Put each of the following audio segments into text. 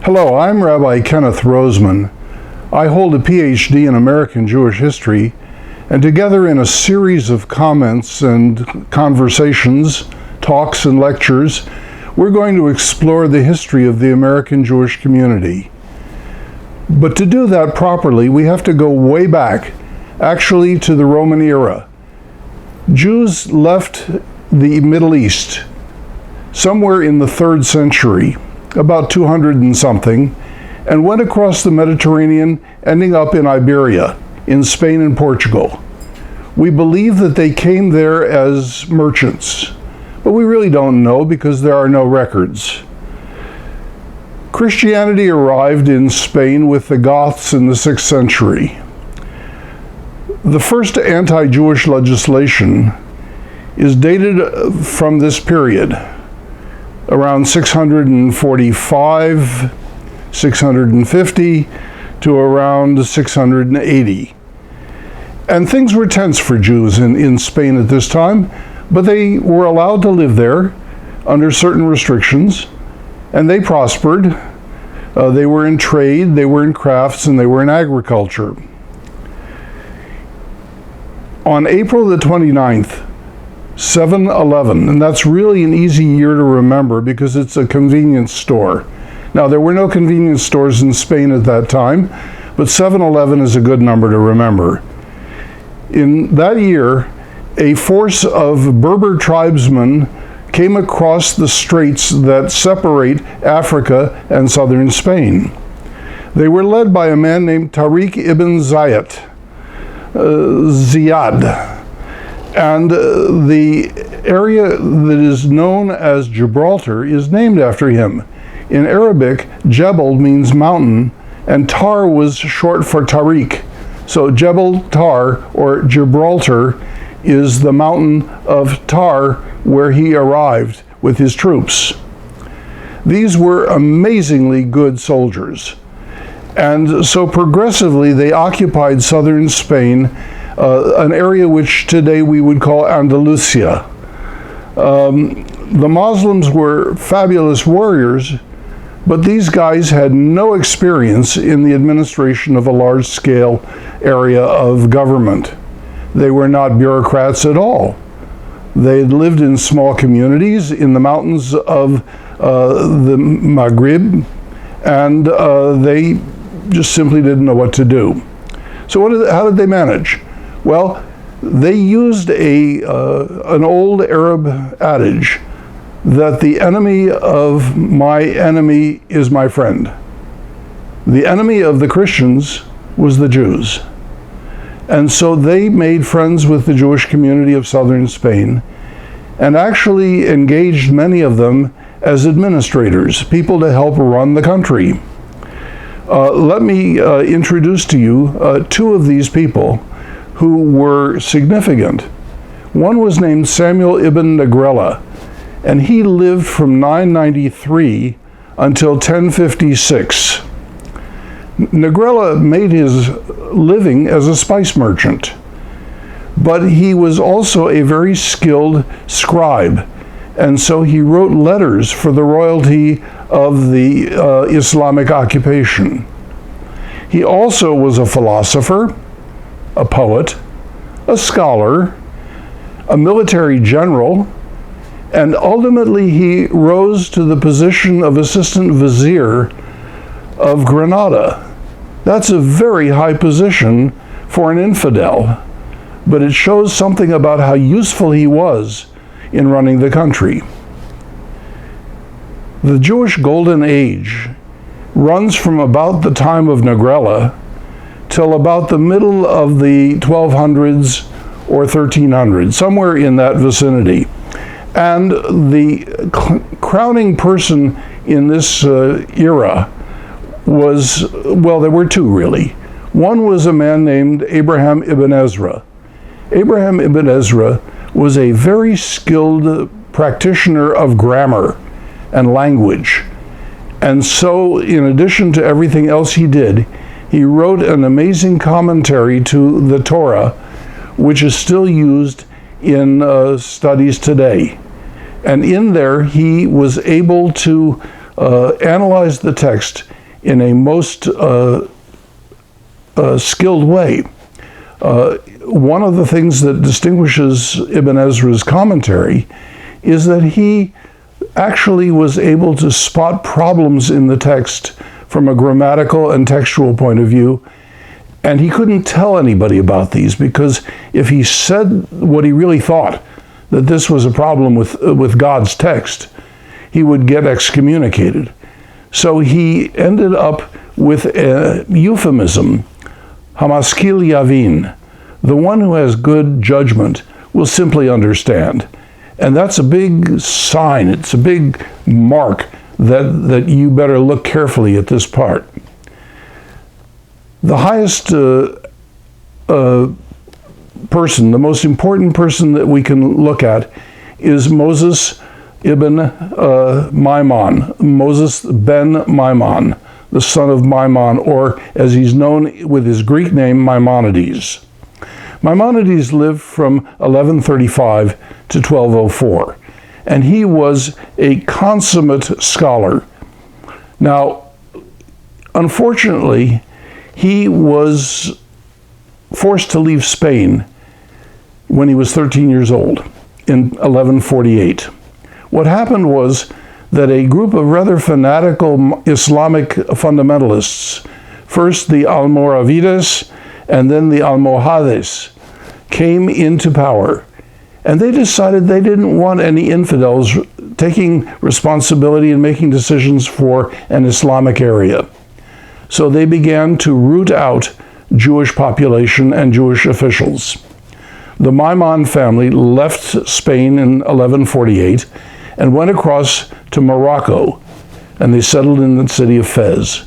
Hello, I'm Rabbi Kenneth Roseman. I hold a PhD in American Jewish history, and together in a series of comments and conversations, talks and lectures, we're going to explore the history of the American Jewish community. But to do that properly, we have to go way back, actually to the Roman era. Jews left the Middle East somewhere in the 3rd century, about 200 and something, and went across the Mediterranean, ending up in Iberia, in Spain and Portugal. We believe that they came there as merchants, but we really don't know because there are no records. Christianity arrived in Spain with the Goths in the 6th century. The first anti-Jewish legislation is dated from this period, around 645, 650 to around 680. And things were tense for Jews in Spain at this time, but they were allowed to live there under certain restrictions, and they prospered. They were in trade, they were in crafts, and they were in agriculture. On April the 29th, 7/11, and that's really an easy year to remember because it's a convenience store. Now, there were no convenience stores in Spain at that time, but 7/11 is a good number to remember. In that year, a force of Berber tribesmen came across the straits that separate Africa and southern Spain. They were led by a man named Tariq ibn Ziyad. And the area that is known as Gibraltar is named after him. In Arabic, Jebel means mountain, and Tar was short for Tariq. So Jebel Tar, or Gibraltar, is the mountain of Tar where he arrived with his troops. These were amazingly good soldiers. And so progressively they occupied southern Spain, an area which today we would call Andalusia. The Muslims were fabulous warriors, but these guys had no experience in the administration of a large-scale area of government. They were not bureaucrats at all. They had lived in small communities in the mountains of the Maghreb, and they just simply didn't know what to do. So how did they manage? Well, they used an old Arab adage that the enemy of my enemy is my friend. The enemy of the Christians was the Jews. And so they made friends with the Jewish community of southern Spain and actually engaged many of them as administrators, people to help run the country. Let me introduce to you two of these people who were significant. One was named Samuel ibn Negrella, and he lived from 993 until 1056. Negrella made his living as a spice merchant, but he was also a very skilled scribe, and so he wrote letters for the royalty of the Islamic occupation. He also was a philosopher, a poet, a scholar, a military general, and ultimately he rose to the position of assistant vizier of Granada. That's a very high position for an infidel, but it shows something about how useful he was in running the country. The Jewish Golden Age runs from about the time of Negrella till about the middle of the 1200s or 1300s, somewhere in that vicinity. And the crowning person in this era was, well, there were two really. One was a man named Abraham ibn Ezra. Abraham ibn Ezra was a very skilled practitioner of grammar and language. And so, in addition to everything else he did, he wrote an amazing commentary to the Torah, which is still used in studies today. And in there, he was able to analyzed the text in a most skilled way. One of the things that distinguishes Ibn Ezra's commentary is that he actually was able to spot problems in the text from a grammatical and textual point of view, and he couldn't tell anybody about these, because if he said what he really thought, that this was a problem with God's text, he would get excommunicated. So he ended up with a euphemism, Hamaskil Yavin. The one who has good judgment will simply understand. And that's a big sign, it's a big mark that you better look carefully at this part. The highest person, the most important person that we can look at is Moses ibn Maimon, Moses ben Maimon, the son of Maimon, or as he's known with his Greek name, Maimonides. Maimonides lived from 1135 to 1204, and he was a consummate scholar. Now, unfortunately, he was forced to leave Spain when he was 13 years old in 1148. What happened was that a group of rather fanatical Islamic fundamentalists, first the Almoravides and then the Almohades, came into power. And they decided they didn't want any infidels taking responsibility and making decisions for an Islamic area. So they began to root out Jewish population and Jewish officials. The Maimon family left Spain in 1148 and went across to Morocco, and they settled in the city of Fez.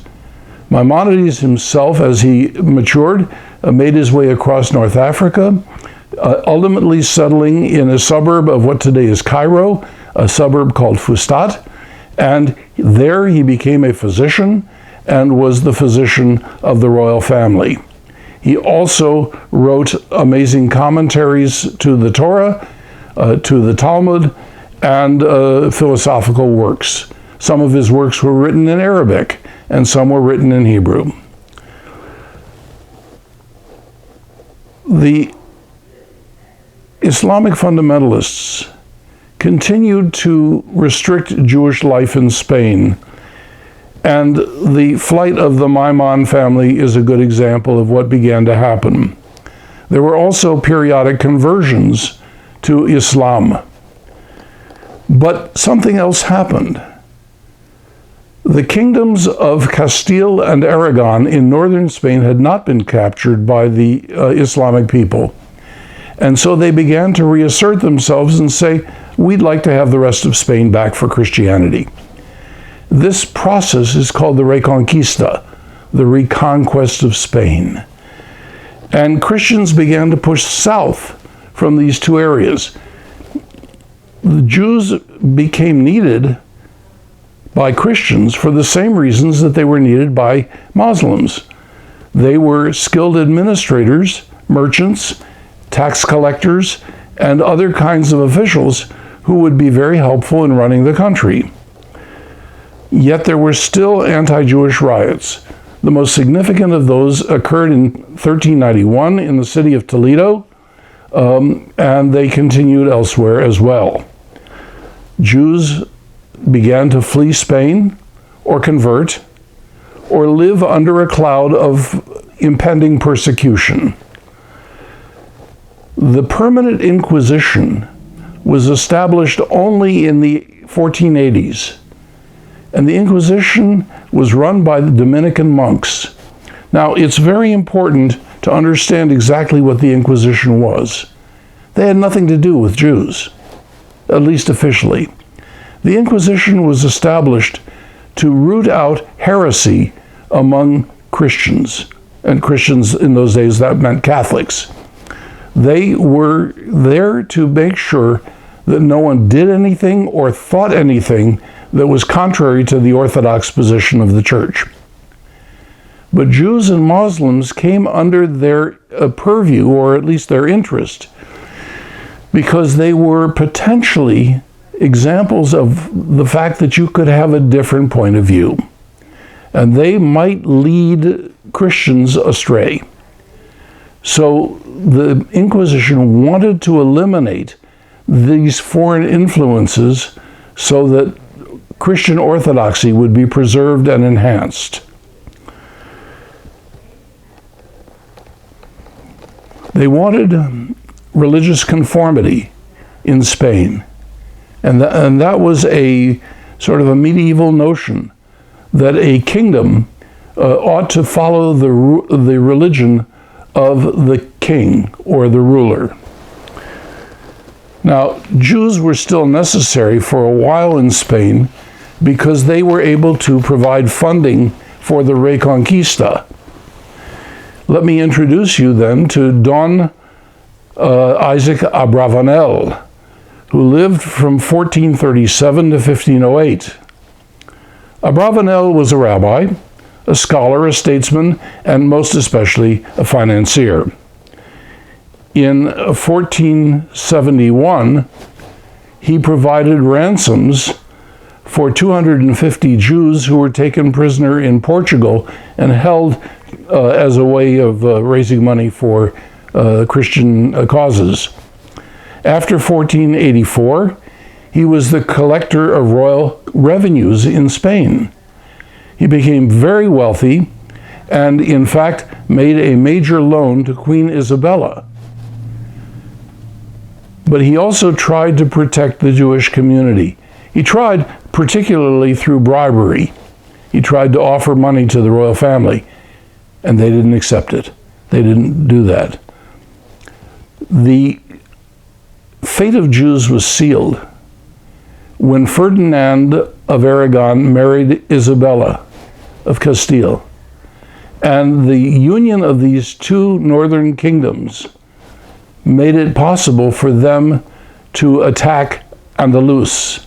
Maimonides himself, as he matured, made his way across North Africa, ultimately settling in a suburb of what today is Cairo, a suburb called Fustat, and there he became a physician and was the physician of the royal family. He also wrote amazing commentaries to the Torah, to the Talmud, and philosophical works. Some of his works were written in Arabic, and some were written in Hebrew. The Islamic fundamentalists continued to restrict Jewish life in Spain, and the flight of the Maimon family is a good example of what began to happen. There were also periodic conversions to Islam. But something else happened. The kingdoms of Castile and Aragon in northern Spain had not been captured by the Islamic people. And so they began to reassert themselves and say, we'd like to have the rest of Spain back for Christianity. This process is called the Reconquista, the reconquest of Spain. And Christians began to push south from these two areas. The Jews became needed by Christians for the same reasons that they were needed by Muslims. They were skilled administrators, merchants, tax collectors, and other kinds of officials who would be very helpful in running the country. Yet there were still anti-Jewish riots. The most significant of those occurred in 1391 in the city of Toledo, and they continued elsewhere as well. Jews began to flee Spain or convert or live under a cloud of impending persecution. The permanent Inquisition was established only in the 1480s, and the Inquisition was run by the Dominican monks. Now, it's very important to understand exactly what the Inquisition was. They had nothing to do with Jews, at least officially. The Inquisition was established to root out heresy among Christians, and Christians in those days, that meant Catholics. They were there to make sure that no one did anything or thought anything that was contrary to the orthodox position of the church. But Jews and Muslims came under their purview, or at least their interest, because they were potentially examples of the fact that you could have a different point of view. And they might lead Christians astray. So the Inquisition wanted to eliminate these foreign influences so that Christian orthodoxy would be preserved and enhanced. They wanted religious conformity in Spain. And that was a sort of a medieval notion that a kingdom ought to follow the religion of the king or the ruler. Now, Jews were still necessary for a while in Spain because they were able to provide funding for the Reconquista. Let me introduce you then to Don Isaac Abrabanel, who lived from 1437 to 1508. Abrabanel was a rabbi, a scholar, a statesman, and most especially a financier. In 1471, he provided ransoms for 250 Jews who were taken prisoner in Portugal and held as a way of raising money for Christian causes. After 1484, he was the collector of royal revenues in Spain. He became very wealthy and, in fact, made a major loan to Queen Isabella. But he also tried to protect the Jewish community. He tried particularly through bribery. He tried to offer money to the royal family, and they didn't accept it. They didn't do that. The fate of Jews was sealed when Ferdinand of Aragon married Isabella of Castile. And the union of these two northern kingdoms made it possible for them to attack Andalus.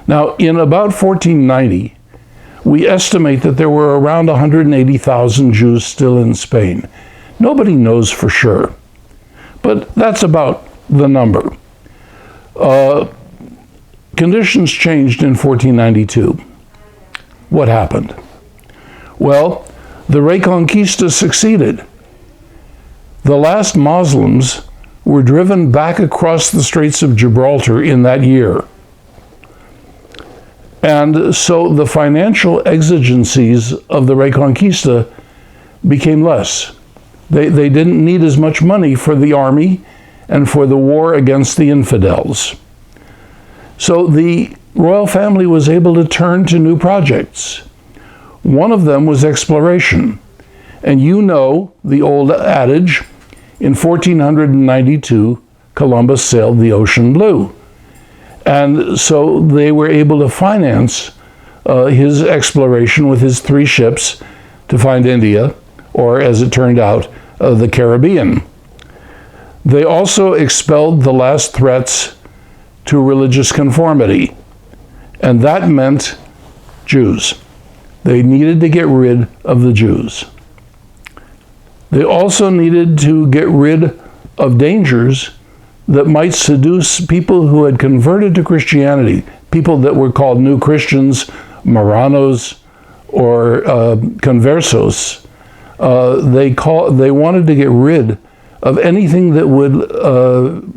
Now, in about 1490, we estimate that there were around 180,000 Jews still in Spain. Nobody knows for sure, but that's about the number. Conditions changed in 1492. What happened? Well, the Reconquista succeeded. The last Muslims were driven back across the Straits of Gibraltar in that year. And so the financial exigencies of the Reconquista became less. They didn't need as much money for the army and for the war against the infidels. So the royal family was able to turn to new projects. One of them was exploration. And you know the old adage, in 1492, Columbus sailed the ocean blue. And so they were able to finance his exploration with his 3 ships to find India, or as it turned out, the Caribbean. They also expelled the last threats to religious conformity, and that meant Jews. They needed to get rid of the Jews. They also needed to get rid of dangers that might seduce people who had converted to Christianity, people that were called New Christians, Marranos, or conversos. They wanted to get rid of anything that would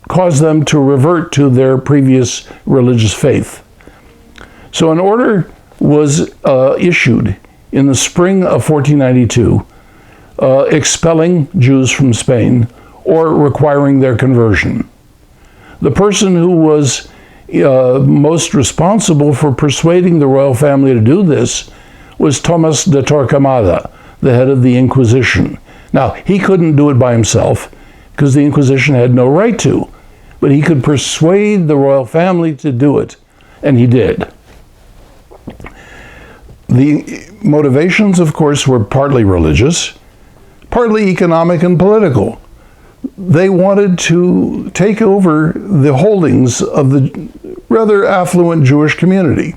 cause them to revert to their previous religious faith. So an order was issued in the spring of 1492, expelling Jews from Spain or requiring their conversion. The person who was most responsible for persuading the royal family to do this was Thomas de Torquemada, the head of the Inquisition. Now, he couldn't do it by himself because the Inquisition had no right to, but he could persuade the royal family to do it, and he did. The motivations, of course, were partly religious, partly economic and political. They wanted to take over the holdings of the rather affluent Jewish community.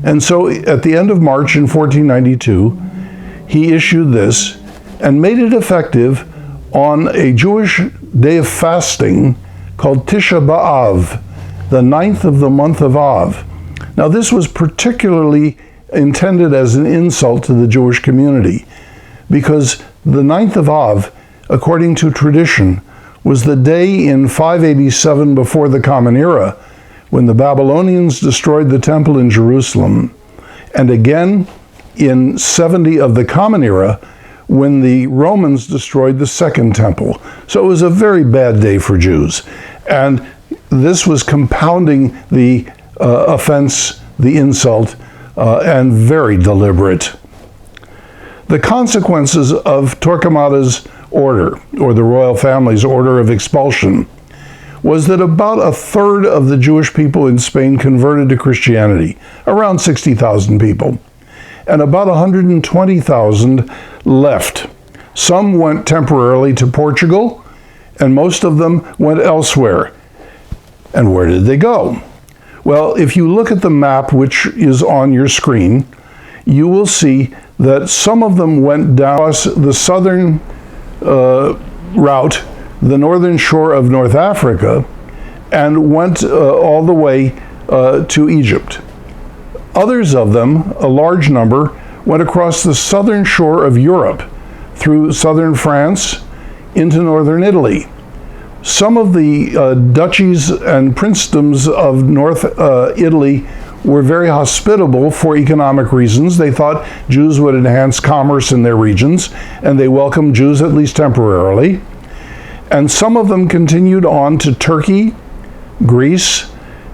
And so at the end of March in 1492, he issued this and made it effective on a Jewish day of fasting called Tisha B'Av. the 9th of the month of Av. Now, this was particularly intended as an insult to the Jewish community, because the 9th of Av, according to tradition, was the day in 587 before the Common Era, when the Babylonians destroyed the temple in Jerusalem, and again in 70 of the Common Era, when the Romans destroyed the Second Temple. So it was a very bad day for Jews. And this was compounding the offense, the insult, and very deliberate. The consequences of Torquemada's order, or the royal family's order of expulsion, was that about a third of the Jewish people in Spain converted to Christianity, around 60,000 people, and about 120,000 left. Some went temporarily to Portugal, and most of them went elsewhere. And where did they go? Well, if you look at the map, which is on your screen, you will see that some of them went down the southern route, the northern shore of North Africa, and went all the way to Egypt. Others of them, a large number, went across the southern shore of Europe, through southern France, into northern Italy. Some of the duchies and princedoms of North Italy were very hospitable for economic reasons. They thought Jews would enhance commerce in their regions, and they welcomed Jews at least temporarily. And some of them continued on to Turkey, Greece,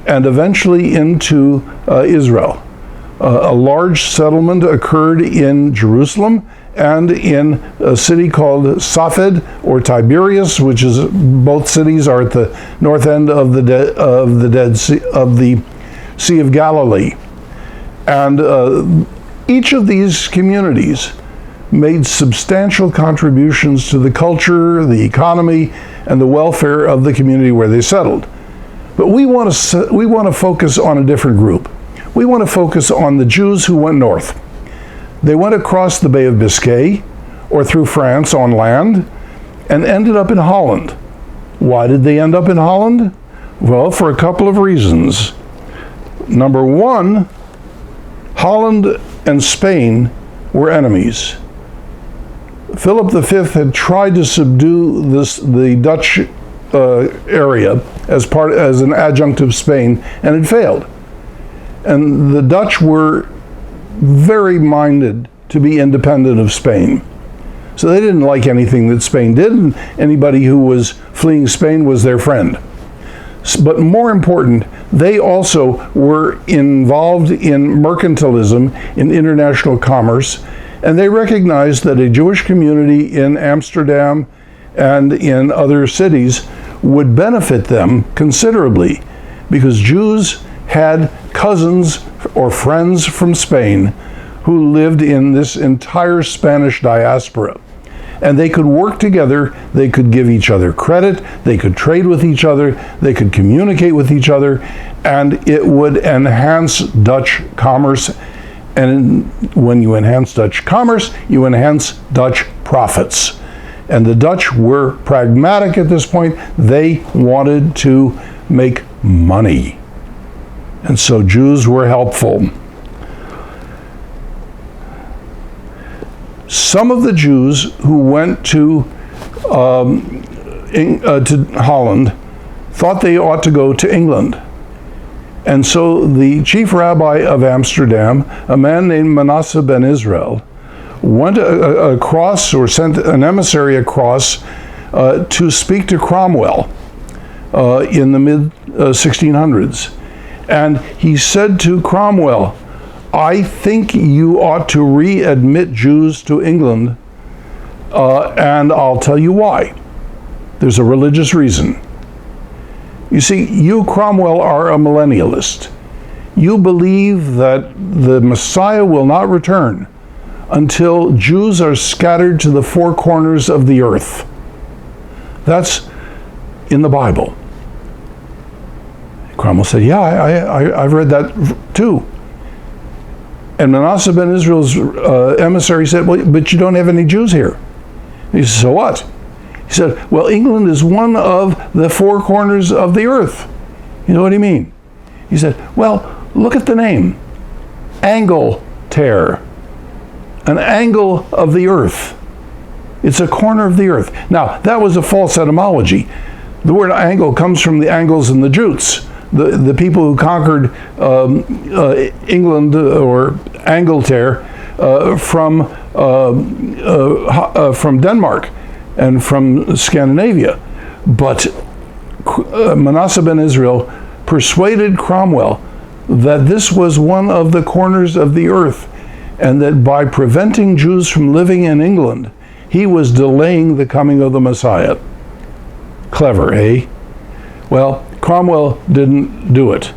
and eventually into Israel. A large settlement occurred in Jerusalem and in a city called Safed or Tiberias, which is, both cities are at the north end of the Sea of Galilee. And each of these communities made substantial contributions to the culture, the economy, and the welfare of the community where they settled. But we want to focus on a different group. We want to focus on the Jews who went north. They went across the Bay of Biscay or through France on land and ended up in Holland. Why did they end up in Holland? Well, for a couple of reasons. Number one, Holland and Spain were enemies. Philip V had tried to subdue the Dutch area as an adjunct of Spain, and it failed. And the Dutch were very minded to be independent of Spain. So they didn't like anything that Spain did, and anybody who was fleeing Spain was their friend. But more important, they also were involved in mercantilism, in international commerce, and they recognized that a Jewish community in Amsterdam and in other cities would benefit them considerably, because Jews had cousins or friends from Spain who lived in this entire Spanish diaspora. And they could work together, they could give each other credit, they could trade with each other, they could communicate with each other, and it would enhance Dutch commerce. And when you enhance Dutch commerce, you enhance Dutch profits. And the Dutch were pragmatic at this point. They wanted to make money. And so Jews were helpful. Some of the Jews who went to Holland thought they ought to go to England. And so the chief rabbi of Amsterdam, a man named Manasseh ben Israel, went across, or sent an emissary across to speak to Cromwell in the mid-1600s. And he said to Cromwell, I think you ought to readmit Jews to England, and I'll tell you why. There's a religious reason. You see, you, Cromwell, are a millennialist. You believe that the Messiah will not return until Jews are scattered to the four corners of the earth. That's in the Bible. Cromwell said, yeah, I've read that too. And Manasseh ben Israel's emissary said, well, but you don't have any Jews here. And he said, so what? He said, well, England is one of the four corners of the earth. You know what do you mean? He said, well, look at the name. Angle tear. An angle of the earth. It's a corner of the earth. Now, that was a false etymology. The word angle comes from the Angles and the Jutes, the people who conquered England, or Angleterre, from Denmark and from Scandinavia. But Manasseh ben Israel persuaded Cromwell that this was one of the corners of the earth, and that by preventing Jews from living in England, he was delaying the coming of the Messiah. Clever, eh? Well, Cromwell didn't do it,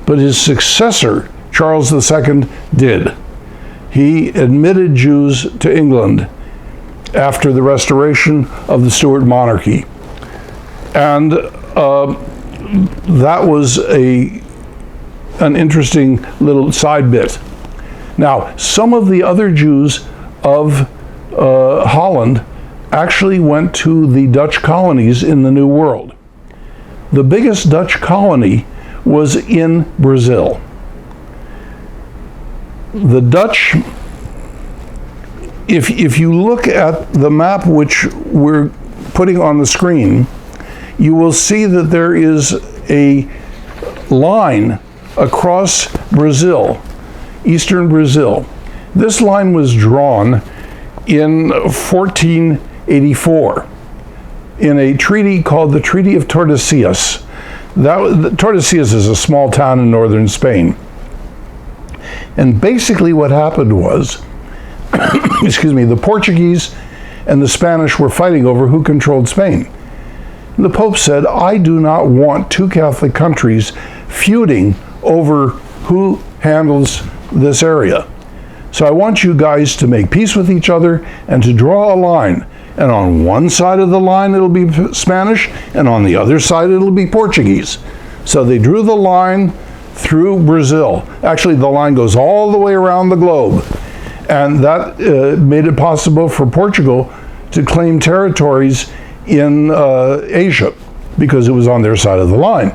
but his successor, Charles II, did. He admitted Jews to England after the restoration of the Stuart monarchy. And that was an interesting little side bit. Now, some of the other Jews of Holland actually went to the Dutch colonies in the New World. The biggest Dutch colony was in Brazil. The Dutch, if you look at the map which we're putting on the screen, you will see that there is a line across Brazil, eastern Brazil. This line was drawn in 1484 in a treaty called the Treaty of Tordesillas. Tordesillas is a small town in northern Spain. And basically what happened was, the Portuguese and the Spanish were fighting over who controlled Spain. The Pope said, I do not want two Catholic countries feuding over who handles this area. So I want you guys to make peace with each other and to draw a line. And on one side of the line it'll be Spanish, and on the other side it'll be Portuguese. So they drew the line through Brazil. Actually, the line goes all the way around the globe. And that made it possible for Portugal to claim territories in Asia, because it was on their side of the line.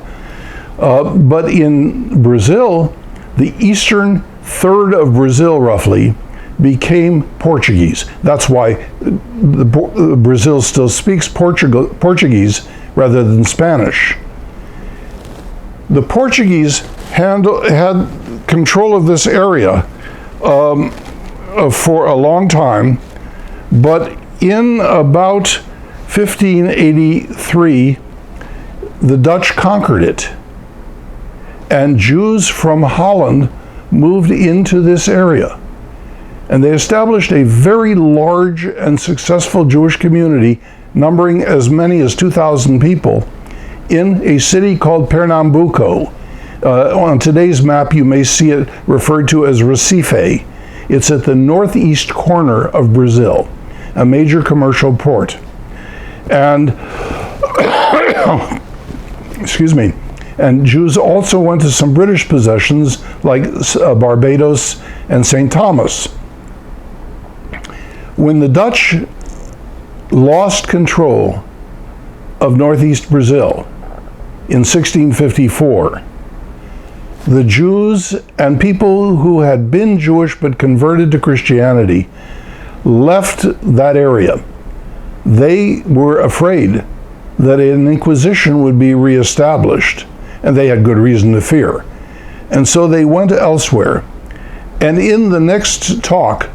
But in Brazil, the eastern third of Brazil, roughly, became Portuguese. That's why Brazil still speaks Portuguese rather than Spanish. The Portuguese had control of this area for a long time, but in about 1583, the Dutch conquered it, and Jews from Holland moved into this area. And they established a very large and successful Jewish community, numbering as many as 2,000 people, in a city called Pernambuco. On today's map, you may see it referred to as Recife. It's at the northeast corner of Brazil, a major commercial port. And, and Jews also went to some British possessions like Barbados and St. Thomas. When the Dutch lost control of northeast Brazil in 1654, the Jews and people who had been Jewish but converted to Christianity left that area. They were afraid that an inquisition would be reestablished, and they had good reason to fear. And so they went elsewhere. And in the next talk,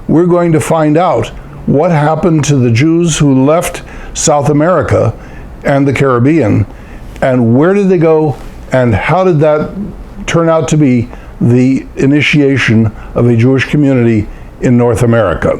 we're going to find out what happened to the Jews who left South America and the Caribbean, and where did they go, and how did that turn out to be the initiation of a Jewish community in North America.